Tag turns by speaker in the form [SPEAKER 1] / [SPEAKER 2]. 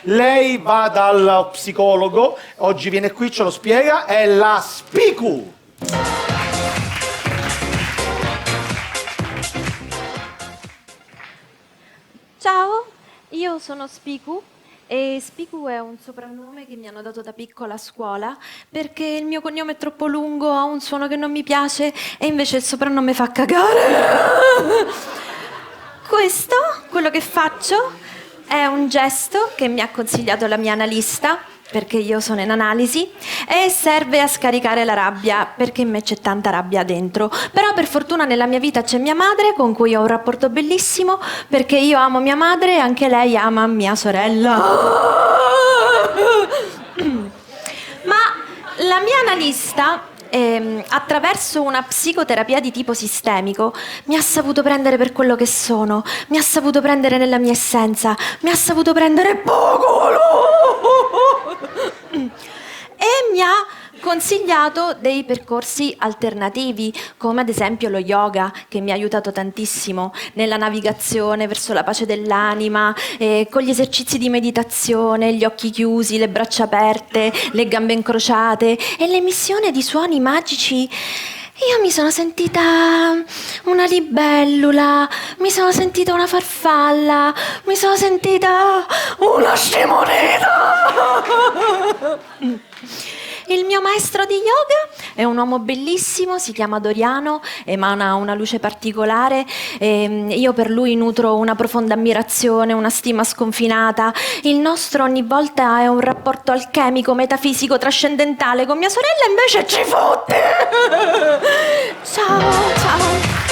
[SPEAKER 1] Lei va dal psicologo, oggi viene qui, ce lo spiega, è la Spicu.
[SPEAKER 2] Ciao, io sono Spiku e Spiku è un soprannome che mi hanno dato da piccola a scuola perché il mio cognome è troppo lungo, ha un suono che non mi piace e invece il soprannome fa cagare. Questo, quello che faccio, è un gesto che mi ha consigliato la mia analista, perché io sono in analisi, e serve a scaricare la rabbia, perché in me c'è tanta rabbia dentro. Però per fortuna nella mia vita c'è mia madre, con cui ho un rapporto bellissimo, perché io amo mia madre e anche lei ama mia sorella. Ma la mia analista, attraverso una psicoterapia di tipo sistemico, mi ha saputo prendere per quello che sono, mi ha saputo prendere nella mia essenza, mi ha saputo prendere poco e mi ha consigliato dei percorsi alternativi, come ad esempio lo yoga, che mi ha aiutato tantissimo nella navigazione verso la pace dell'anima, con gli esercizi di meditazione, gli occhi chiusi, le braccia aperte, le gambe incrociate e l'emissione di suoni magici. Io mi sono sentita una libellula, mi sono sentita una farfalla, mi sono sentita una scimoneta. Il mio maestro di yoga è un uomo bellissimo, si chiama Doriano, emana una luce particolare e io per lui nutro una profonda ammirazione, una stima sconfinata. Il nostro ogni volta è un rapporto alchemico, metafisico, trascendentale. Con mia sorella invece ci fotte. Ciao, ciao.